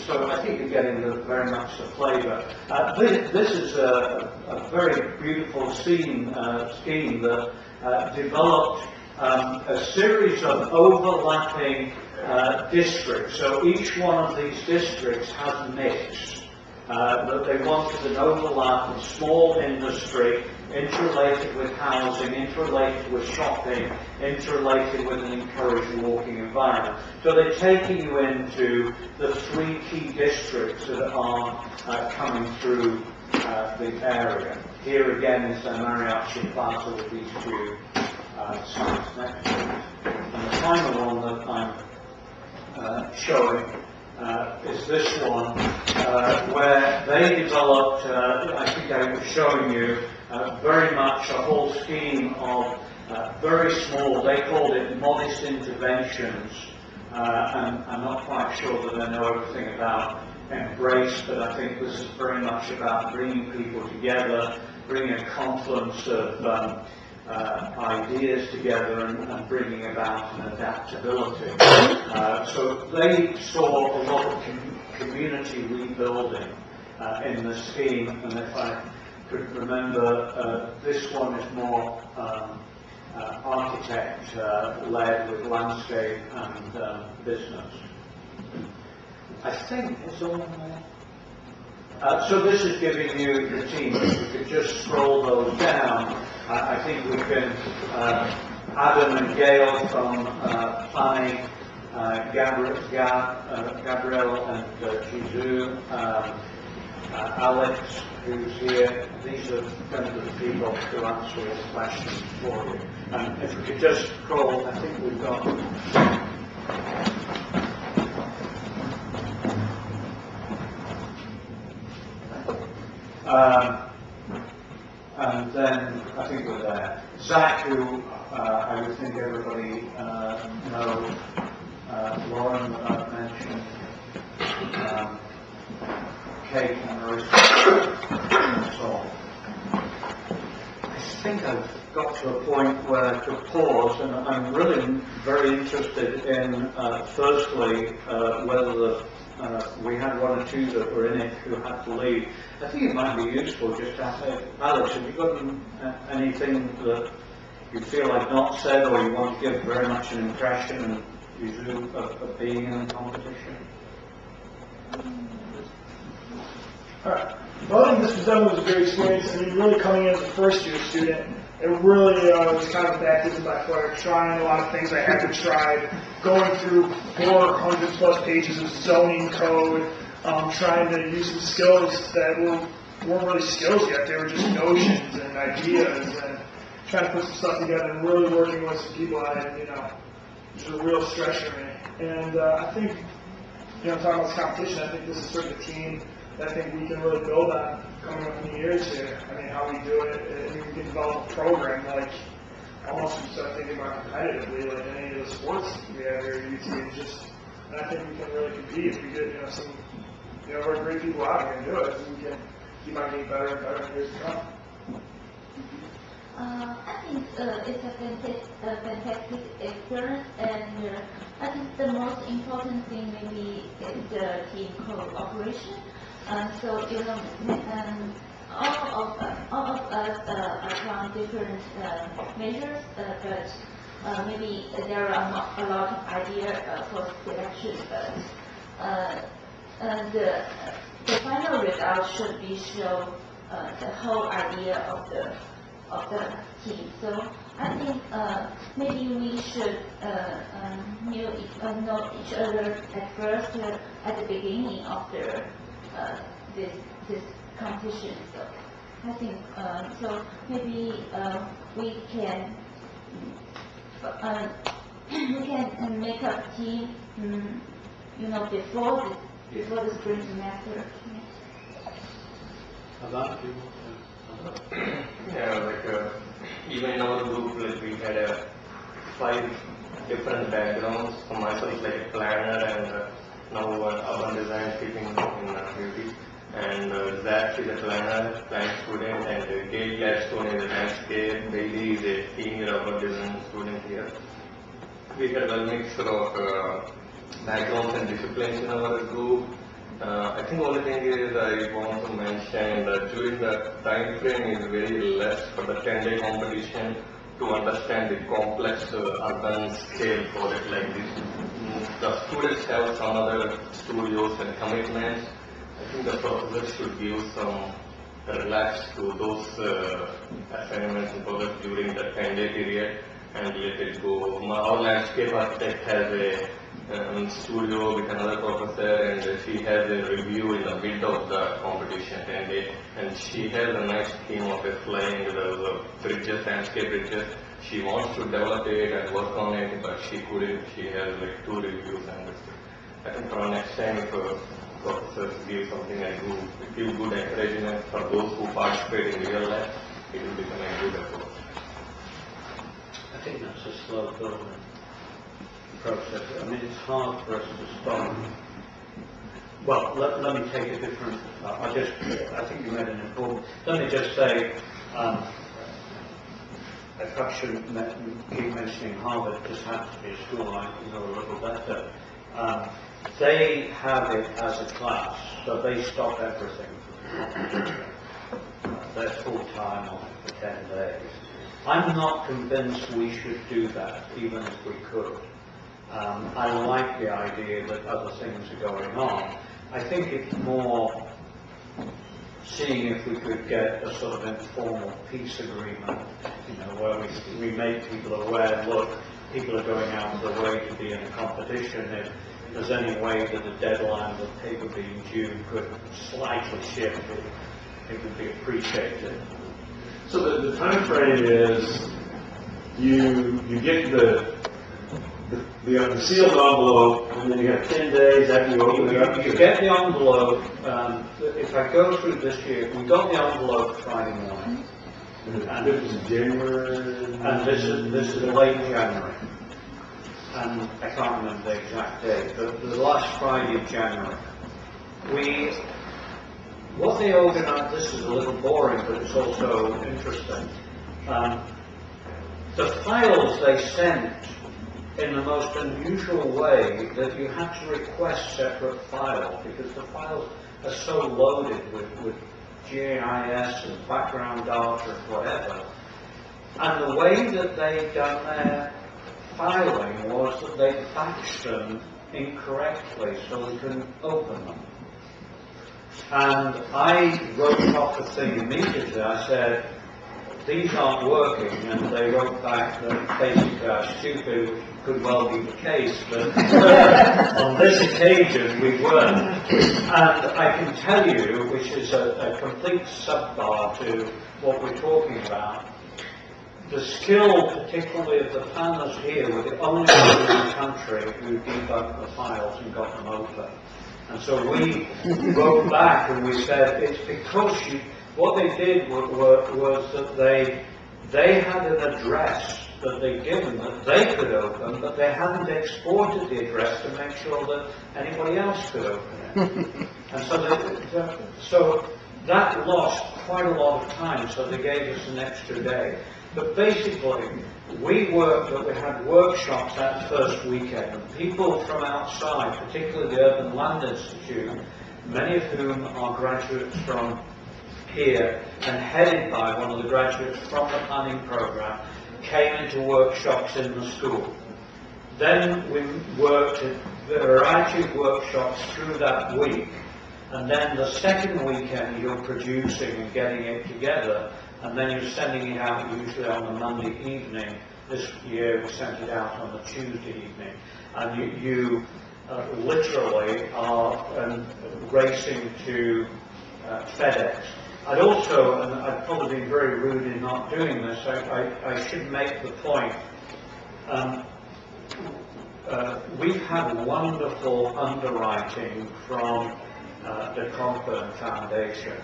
So I think you're getting very much the flavour. This is a very beautiful scheme that developed a series of overlapping districts. So each one of these districts has a mix. That they wanted an overlap of small industry, interrelated with housing, interrelated with shopping, interrelated with an encouraged walking environment. So they're taking you into the 3 key districts that are coming through the area. Here again is the Mariachi Plaza with these 2 sites next to it. And the final one that I'm showing is this one, where they developed, I think I was showing you, very much a whole scheme of very small, they called it modest interventions, and I'm not quite sure that I know everything about Embrace, but I think this is very much about bringing people together, bringing a confluence of ideas together and bringing about an adaptability. So they saw a lot of community rebuilding in the scheme, and if I could remember, this one is more architect-led with landscape and business. I think it's all there. So this is giving you the team. If we could just scroll those down, I think we can, Adam and Gail from planning, Gabrielle and Jizu, Alex, who's here. These are going to be the people to answer all the questions for you. And if we could just scroll, I think we've got... and then I think we're there. Zach, who I would think everybody knows, Lauren that I've mentioned, Kate and Marissa, and so on. I think I've got to a point where I could pause, and I'm really very interested in, firstly, whether we had 1 or 2 that were in it who had to leave. I think it might be useful just to ask, Alex, have you got anything that you feel I've not said, or you want to give very much an impression of being in the competition? Alright. Well, I think this was a great experience. I mean, really coming in as a first-year student, it really was kind of baptism by fire, trying a lot of things I hadn't tried, going through 400 plus pages of zoning code, trying to use some skills that weren't really skills yet. They were just notions and ideas, and trying to put some stuff together and really working with some people it was a real stretch for me. And I think, talking about this competition, I think this is sort of a team that I think we can really build on coming up in the years here. I mean, how we do it, we can develop a program like almost start thinking about competitively, like any of the sports we have here at UT. And I think we can really compete if we get some great people out here and do it. We can keep on getting better and better in years to come. I think it's a fantastic experience, and I think the most important thing maybe is the team cooperation. So all of us are from different measures, but maybe there are not a lot of ideas for selection, but the final result should be show the whole idea of the team. So I think maybe we should know each other at first at the beginning of this competition. So I think so maybe we can make a team, before the spring semester. About you? Yeah, even in our group, we had 5 different backgrounds. For myself, like a planner, and now urban design keeping in beauty. And Zach is a planner, plant student, and Gail Gladstone is a landscape. Bailey is a senior urban design student here. We had a mixture of backgrounds and disciplines in our group. I think the only thing is I want to mention that during the time frame is very less for the 10-day competition to understand the complex urban scale project like this. The students have some other studios and commitments. I think the professors should give some relax to those assignments and projects during the 10-day period and let it go. Our landscape architect has a studio with another professor, and she has a review in the middle of the competition, and she has a nice scheme of flying the bridges, landscape bridges. She wants to develop it and work on it, but she couldn't. She has 2 reviews, and I think for next time, if professors give something and give good encouragement for those who participate in real life, it will become a good approach. I think that's a slow building process. I mean, it's hard for us to start. Well, let me take a different. I think you made an important. Let me just say, I perhaps shouldn't keep mentioning Harvard. It just happens to be a school I know a little better. They have it as a class, so they stop everything. They're full time on it for 10 days. I'm not convinced we should do that, even if we could. I like the idea that other things are going on. I think it's more seeing if we could get a sort of informal peace agreement, where we make people aware, look, people are going out of their way to be in a competition. If there's any way that the deadline of the paper being due could slightly shift, it would be appreciated. So the time frame is you get the sealed envelope, and then you have 10 days after you open it up. You get the envelope. If I go through this year, we got the envelope Friday morning, And this is January. and this is late January, and I can't remember the exact date, but the last Friday of January. What they organised, this is a little boring, but it's also interesting. The files they sent in the most unusual way that you had to request separate files because the files are so loaded with GIS and background data and whatever. And the way that they'd done their filing was that they faxed them incorrectly so they couldn't open them. And I wrote off the thing immediately. I said, these aren't working, and they wrote back that basically I was stupid, which could well be the case, but on this occasion we weren't. And I can tell you, which is a complete subbar to what we're talking about, the skill, particularly of the planners here, were the only people in the country who debugged the files and got them open. And so we wrote back and we said, it's because what they did was that they had an address that they'd given that they could open, but they hadn't exported the address to make sure that anybody else could open it. And so that lost quite a lot of time, so they gave us an extra day. But basically, we had workshops that first weekend, and people from outside, particularly the Urban Land Institute, many of whom are graduates from here and headed by one of the graduates from the planning program, came into workshops in the school. Then we worked a variety of workshops through that week, and then the second weekend you're producing and getting it together, and then you're sending it out usually on a Monday evening. This year we sent it out on a Tuesday evening, and you literally are racing to FedEx. I'd also, and I'd probably be very rude in not doing this, I should make the point, we've had wonderful underwriting from the Cockburn Foundation.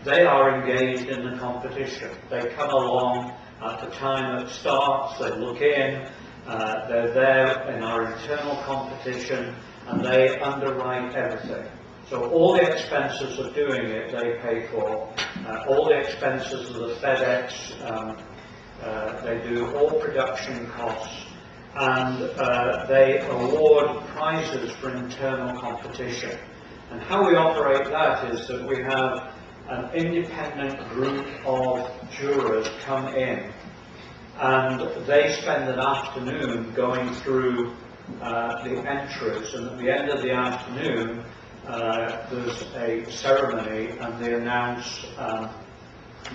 They are engaged in the competition. They come along at the time it starts, they look in, they're there in our internal competition, and they underwrite everything. So all the expenses of doing it, they pay for. All the expenses of the FedEx, they do all production costs, and they award prizes for internal competition. And how we operate that is that we have an independent group of jurors come in, and they spend an afternoon going through the entries, and at the end of the afternoon there's a ceremony and they announce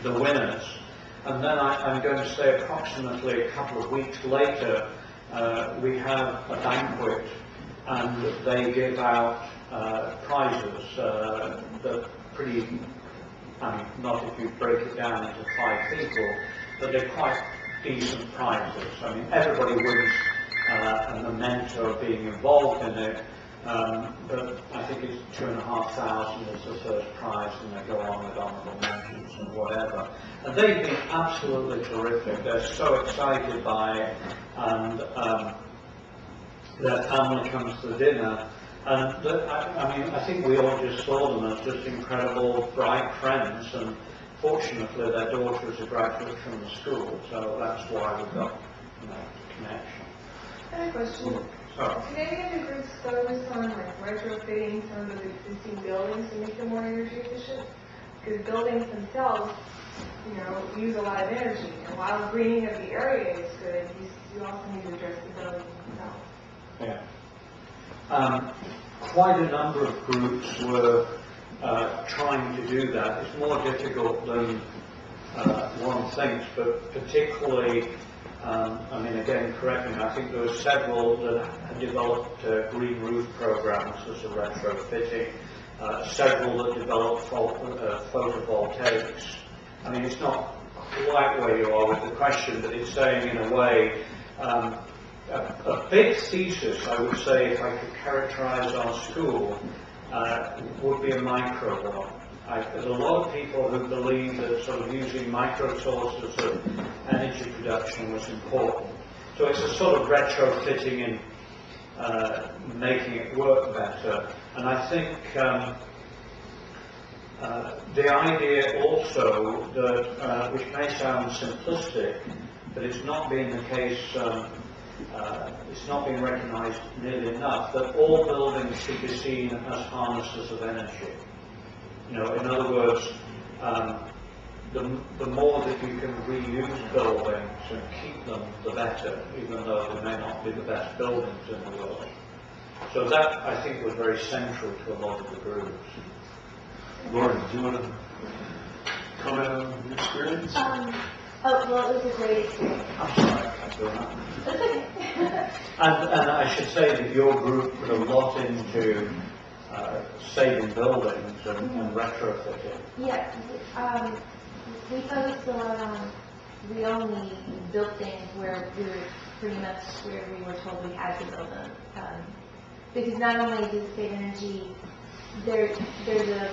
the winners. And then I'm going to say approximately a couple of weeks later we have a banquet, and they give out prizes that pretty, I mean, not if you break it down into 5 people, but they're quite decent prizes. I mean, everybody wins a memento of being involved in it, but I think it's $2,500 as the first prize, and they go on with honourable mentions and whatever. And they've been absolutely terrific. They're so excited by it, and their family comes to dinner. And I mean, I think we all just saw them as just incredible, bright friends, and fortunately their daughter is a graduate from the school, so that's why we've got, you know, connection. I have a question. Sorry. Do any of the groups focus on like retrofitting some of the existing buildings to make them more energy efficient? Because buildings themselves, you know, use a lot of energy, and while greening of the area is good, you also need to address the buildings themselves. Yeah. Quite a number of groups were trying to do that. It's more difficult than one thinks, but particularly, I mean, again, correct me, I think there were several that had developed green roof programs as a retrofitting, several that developed photovoltaics. I mean, it's not quite where you are with the question, but it's saying in a way, a big thesis, I would say, if I could characterize our school, would be a micro one. There's a lot of people who believe that sort of using micro sources of energy production was important. So it's a sort of retrofitting in making it work better. And I think the idea also that, which may sound simplistic, but it's not been the case, it's not been recognised nearly enough, that all buildings should be seen as harnesses of energy. You know, in other words, the more that you can reuse buildings and keep them, the better, even though they may not be the best buildings in the world. So that, I think, was very central to a lot of the groups. Lauren, do you want to comment on your experience? Oh, well, it was a great experience. I'm sorry, I feel that. That's okay. And I should say that your group put a lot into saving buildings and retrofitting. Yeah, we focused a lot on, we only built things where we were pretty much where we were told we had to build them. Because not only does it save energy, there's a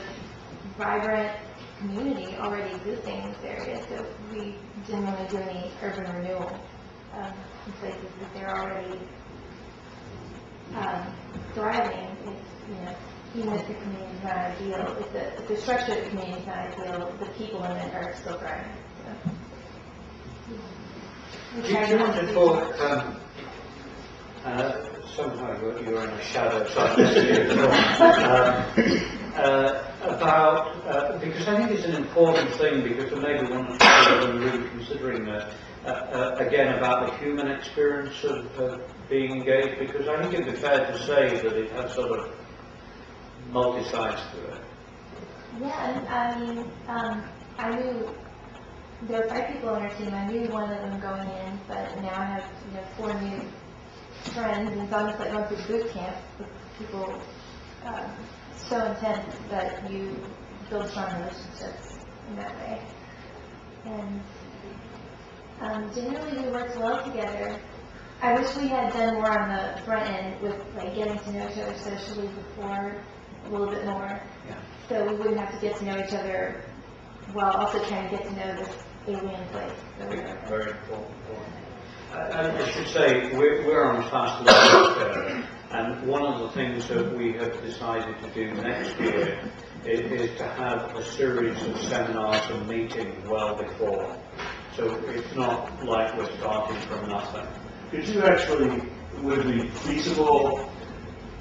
vibrant community already existing in this area, so we didn't want to do any urban renewal in places that they're already thriving. It's, you know, even if the community is not ideal, if the structure of the community is not ideal, the people in it are still thriving. So. Do you want to talk, somehow you're in a shadow, so I about, because I think it's an important thing, because there may be one or two that are really consider considering that, again, about the human experience of being engaged? Because I think it'd be fair to say that it has sort of multi-sides to it. Yeah, and I mean, I knew there were 5 people on our team. I knew one of them going in, but now I have 4 new friends, and it's almost like going through boot camp with people so intense that you build strong relationships in that way. And generally we worked well together. I wish we had done more on the front end with like getting to know each other socially before a little bit more. Yeah. So we wouldn't have to get to know each other while also trying to get to know this alien place. or whatever. Very important point. I should say, we're on a fast learning curve, and one of the things that we have decided to do next year is to have a series of seminars and meetings well before. So it's not like we're starting from nothing. Could you actually, would it be feasible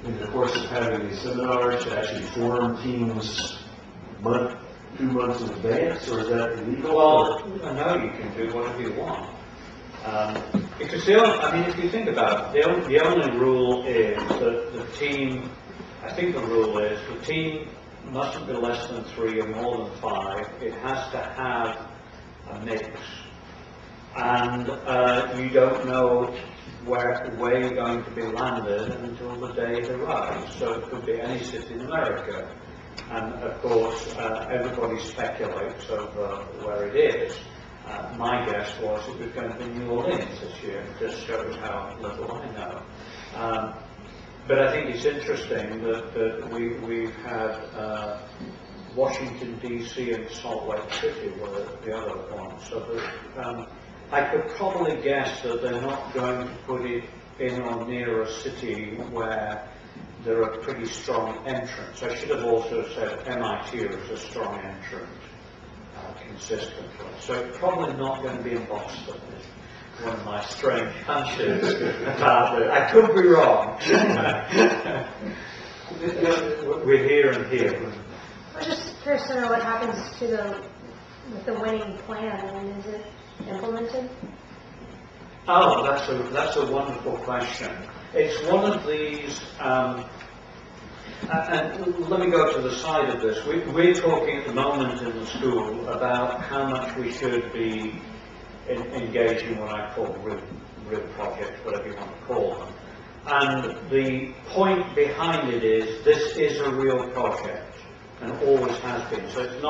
in the course of having these seminars to actually form teams 2 months in advance, or is that illegal? Well, no, you can do whatever you want. Because if you think about it, the only rule is that the team, I think the rule is the team mustn't be less than 3 or more than 5. It has to have a mix. And you don't know where you're going to be landed until the day it arrives. So it could be any city in America. And of course, everybody speculates over where it is. My guess was it was going to be New Orleans this year. It just shows how little I know. But I think it's interesting that we've had Washington, D.C. and Salt Lake City were the other ones. So that, I could probably guess that they're not going to put it in or near a city where there are pretty strong entrants. I should have also said MIT is a strong entrant consistently. So it's probably not going to be in Boston. Is one of my strange hunches about it. I could be wrong. We're here and here. I'm just curious to know what happens to with the winning plan. I mean, is it implemented? Oh, that's a wonderful question. It's one of these, and let me go to the side of this. We're talking at the moment in the school about how much we should be engaging what I call real projects, whatever you want to call them. And the point behind it is this is a real project, and always has been. So it's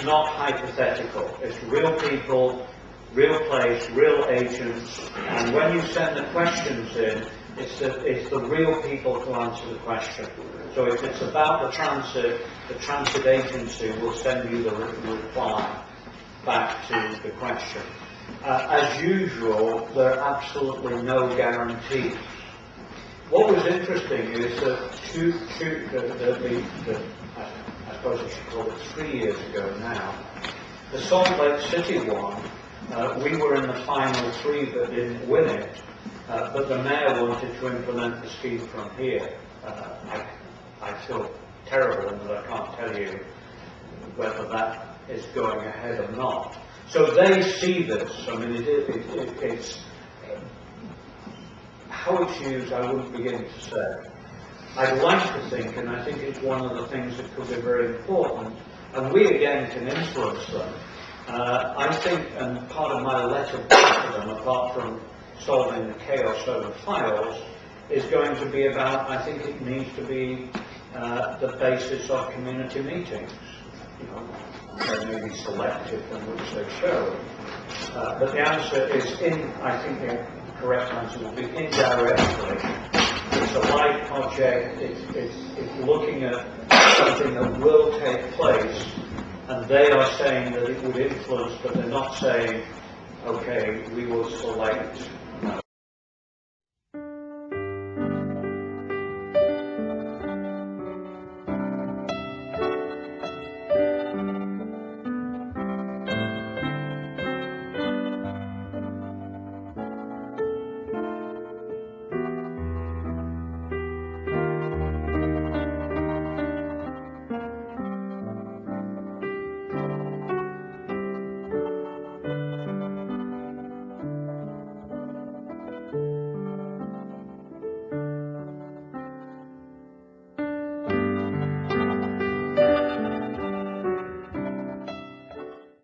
not hypothetical. It's real people, real place, real agents, and when you send the questions in, it's the real people who answer the question. So if it's about the transit agency will send you the reply back to the question. As usual, there are absolutely no guarantees. What was interesting is that I suppose I should call it 3 years ago now, the Salt Lake City one, we were in the final 3 but didn't win it, but the mayor wanted to implement the scheme from here. I feel terrible in that I can't tell you whether that is going ahead or not. So they see this. I mean, it's how it's used, I wouldn't begin to say. I'd like to think, and I think it's one of the things that could be very important, and we again can influence them. I think, and part of my letter back to them, apart from solving the chaos over files, is going to be about, I think it needs to be the basis of community meetings. You know, they may be selective in which they show. But the answer is I think the correct answer will be indirectly. It's a live project, it's looking at something that will take place, and they are saying that it would influence, but they're not saying, okay, we will select